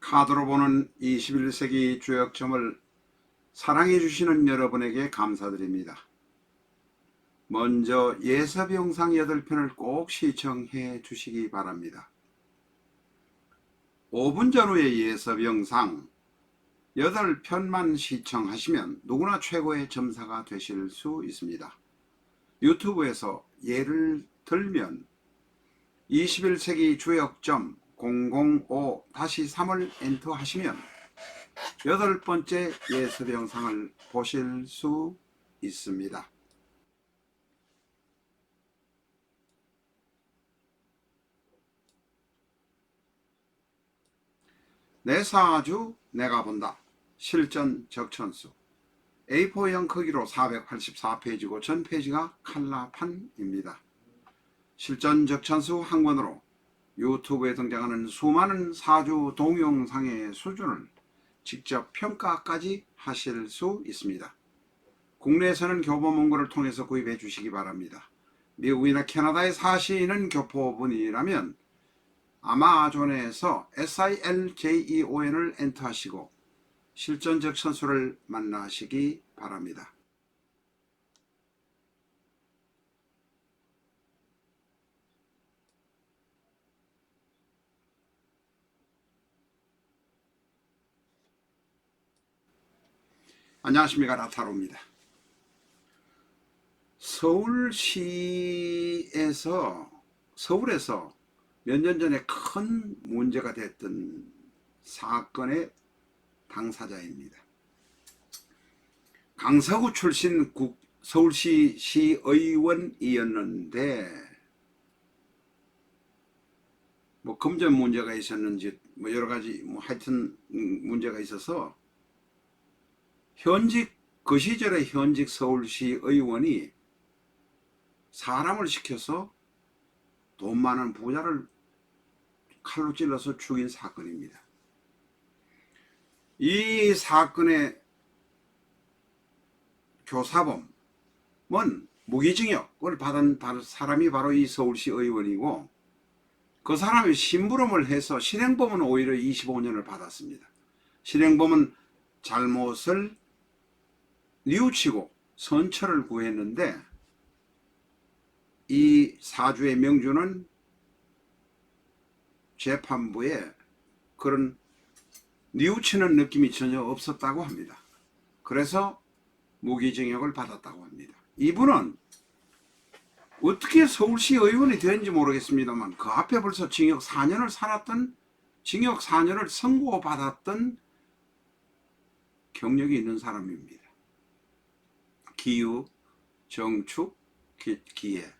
카드로 보는 21세기 주역점을 사랑해 주시는 여러분에게 감사드립니다. 먼저 예섭 영상 8편을 꼭 시청해 주시기 바랍니다. 5분 전후의 예섭 영상 8편만 시청하시면 누구나 최고의 점사가 되실 수 있습니다. 유튜브에서 예를 들면 21세기 주역점 005-3을 엔터하시면 8번째 예섭 영상을 보실 수 있습니다. 내 사주 내가 본다. 실전 적천수 A4형 크기로 484페이지고 전 페이지가 칼라판입니다. 실전 적천수 한 권으로 유튜브에 등장하는 수많은 사주 동영상의 수준을 직접 평가까지 하실 수 있습니다. 국내에서는 교보 문고를 통해서 구입해 주시기 바랍니다. 미국이나 캐나다에 사시는 교포분이라면 아마존에서 SILJEON을 엔터하시고 실전 적천수를 만나시기 바랍니다. 안녕하십니까, 라타로입니다. 서울에서 몇 년 전에 큰 문제가 됐던 사건의 당사자입니다. 강서구 출신 서울시 시의원이었는데 금전 문제가 있었는지 여러가지 하여튼 문제가 있어서 그 시절의 현직 서울시 의원이 사람을 시켜서 돈 많은 부자를 칼로 찔러서 죽인 사건입니다. 이 사건의 교사범은 무기징역을 받은 사람이 바로 이 서울시 의원이고, 그 사람이 심부름을 해서 실행범은 오히려 25년을 받았습니다. 실행범은 잘못을 뉘우치고 선처를 구했는데 이 사주의 명주는 재판부에 그런 뉘우치는 느낌이 전혀 없었다고 합니다. 그래서 무기징역을 받았다고 합니다. 이분은 어떻게 서울시 의원이 되었는지 모르겠습니다만 그 앞에 벌써 징역 4년을 선고받았던 경력이 있는 사람입니다. 기유, 정축, 기해.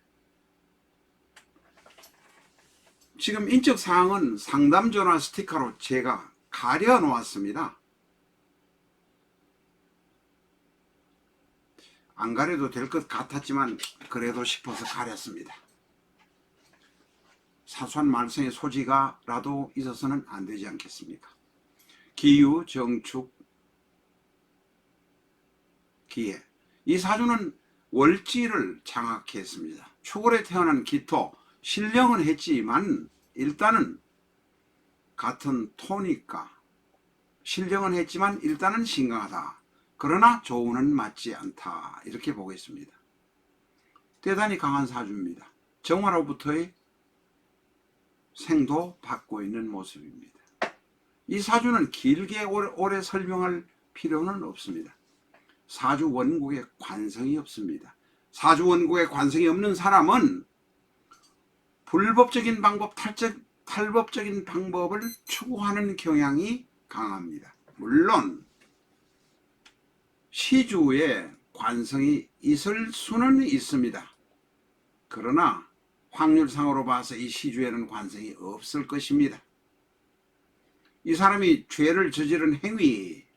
지금 인적사항은 상담전화 스티커로 제가 가려 놓았습니다. 안 가려도 될 것 같았지만 그래도 싶어서 가렸습니다. 사소한 말썽의 소지가라도 있어서는 안 되지 않겠습니까? 기유, 정축, 기해. 이 사주는 월지를 장악했습니다. 축월에 태어난 기토, 신령은 했지만 일단은 같은 토니까 신령은 했지만 일단은 신강하다. 그러나 조운은 맞지 않다. 이렇게 보겠습니다. 대단히 강한 사주입니다. 정화로부터의 생도 받고 있는 모습입니다. 이 사주는 길게 오래 설명할 필요는 없습니다. 사주 원국에 관성이 없습니다. 사주 원국에 관성이 없는 사람은 불법적인 방법, 탈법적인 방법을 추구하는 경향이 강합니다. 물론 시주에 관성이 있을 수는 있습니다. 그러나 확률상으로 봐서 이 시주에는 관성이 없을 것입니다. 이 사람이 죄를 저지른 행위,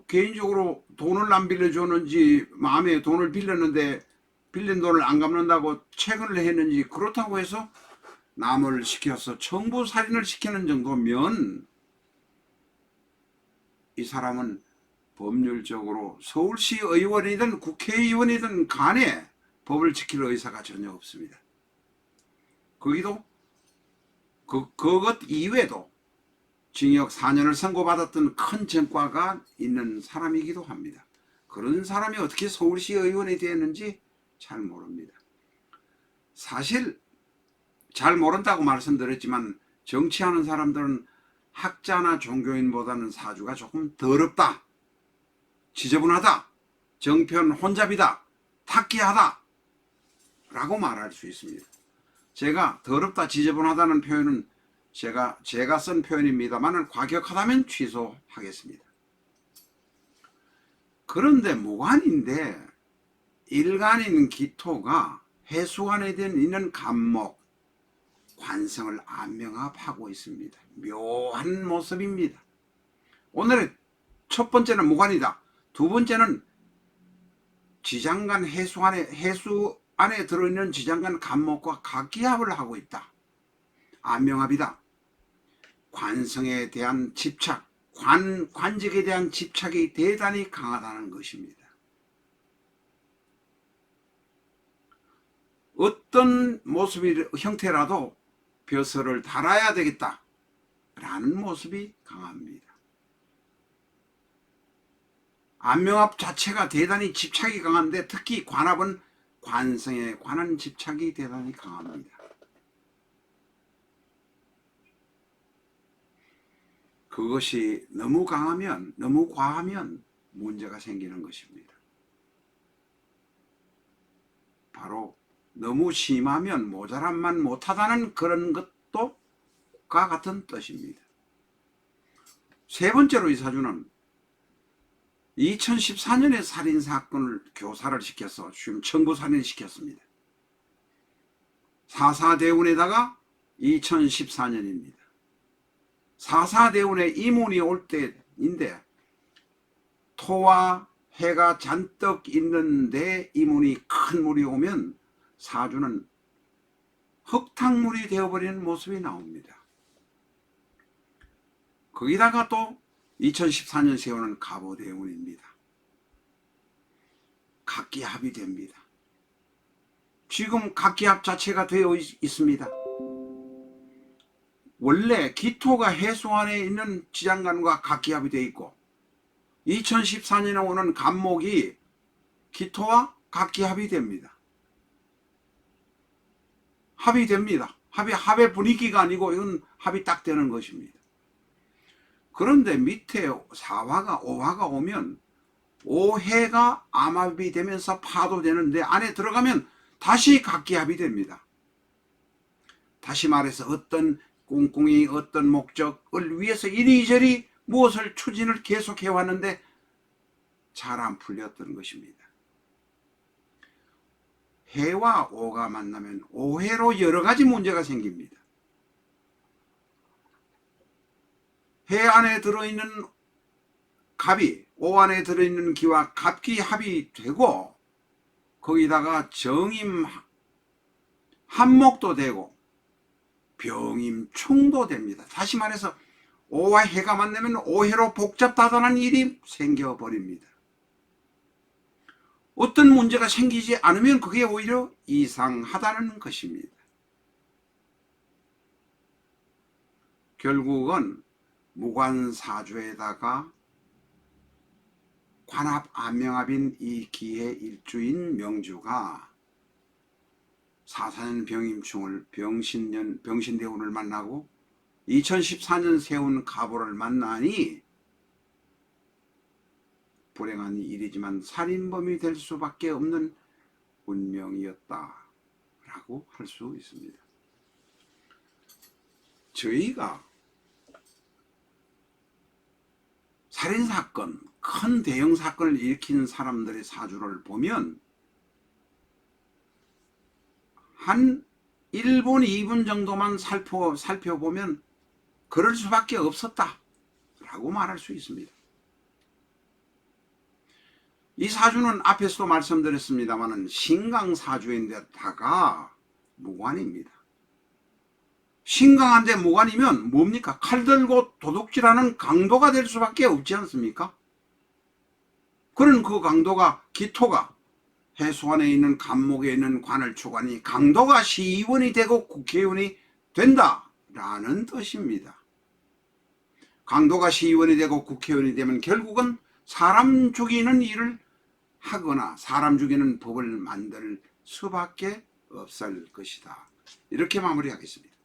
개인적으로 돈을 안 빌려줬는지, 마음에 돈을 빌렸는데 빌린 돈을 안 갚는다고 채권을 했는지, 그렇다고 해서 남을 시켜서 청부살인을 시키는 정도면 이 사람은 법률적으로 서울시 의원이든 국회의원이든 간에 법을 지킬 의사가 전혀 없습니다. 거기도 그것 이외에도 징역 4년을 선고받았던 큰 전과가 있는 사람이기도 합니다. 그런 사람이 어떻게 서울시 의원이 되었는지 잘 모릅니다. 사실 잘 모른다고 말씀드렸지만 정치하는 사람들은 학자나 종교인보다는 사주가 조금 더럽다, 지저분하다, 정편 혼잡이다, 탁기하다 라고 말할 수 있습니다. 제가 더럽다, 지저분하다는 표현은 제가 쓴 표현입니다만 과격하다면 취소하겠습니다. 그런데 무관인데 일간인 기토가 해수관에 있는 간목, 관성을 안명합하고 있습니다. 묘한 모습입니다. 오늘의 첫 번째는 무관이다. 두 번째는 지장간 해수 안에 들어있는 지장간 간목과 각기합을 하고 있다. 안명합이다. 관성에 대한 집착, 관직에 대한 집착이 대단히 강하다는 것입니다. 어떤 형태라도 벼슬을 달아야 되겠다 라는 모습이 강합니다. 안명합 자체가 대단히 집착이 강한데 특히 관합은 관성에 관한 집착이 대단히 강합니다. 그것이 너무 강하면, 너무 과하면 문제가 생기는 것입니다. 바로 너무 심하면 모자람만 못하다는 그런 것과 같은 뜻입니다. 세 번째로 이 사주는 2014년에 살인사건을 교사를 시켜서 지금 청부살인 시켰습니다. 사사대운에다가 2014년입니다. 사사대운에 이문이 올 때인데 토와 해가 잔뜩 있는데 이문이 큰 물이 오면 사주는 흙탕물이 되어버리는 모습이 나옵니다. 거기다가 또 2014년 세우는 갑오대운입니다. 각기합이 됩니다. 지금 각기합 자체가 되어 있습니다. 원래 기토가 해수안에 있는 지장간과 각기합이 되어 있고 2014년에 오는 간목이 기토와 각기합이 됩니다. 합이 됩니다. 합의 분위기가 아니고 이건 합이 딱 되는 것입니다. 그런데 밑에 4화가 5화가 오면 5해가 암합이 되면서 파도되는데 안에 들어가면 다시 각기합이 됩니다. 다시 말해서 어떤 꿍꿍이 어떤 목적을 위해서 이리저리 무엇을 추진을 계속해 왔는데 잘 안 풀렸던 것입니다. 해와 오가 만나면 오해로 여러 가지 문제가 생깁니다. 해 안에 들어있는 갑이 오 안에 들어있는 기와 갑기합이 되고 거기다가 정임 한목도 되고 병임충도 됩니다. 다시 말해서 오와 해가 만나면 오해로 복잡다단한 일이 생겨버립니다. 어떤 문제가 생기지 않으면 그게 오히려 이상하다는 것입니다. 결국은 무관사주에다가 관합 안명합인 이 기해 일주인 명주가 사사년 병임충을 병신대운을 만나고 2014년 세운 갑오를 만나니 불행한 일이지만 살인범이 될 수밖에 없는 운명이었다라고 할 수 있습니다. 저희가 살인사건, 큰 대형 사건을 일으킨 사람들의 사주를 보면 한 1분, 2분 정도만 살펴보면 그럴 수밖에 없었다 라고 말할 수 있습니다. 이 사주는 앞에서도 말씀드렸습니다만 신강사주인데다가 무관입니다. 신강한데 무관이면 뭡니까? 칼 들고 도둑질하는 강도가 될 수밖에 없지 않습니까? 그런 그 강도가 기토가 해수관에 있는 간목에 있는 관을 주관이 강도가 시의원이 되고 국회의원이 된다 라는 뜻입니다. 강도가 시의원이 되고 국회의원이 되면 결국은 사람 죽이는 일을 하거나 사람 죽이는 법을 만들 수밖에 없을 것이다. 이렇게 마무리하겠습니다.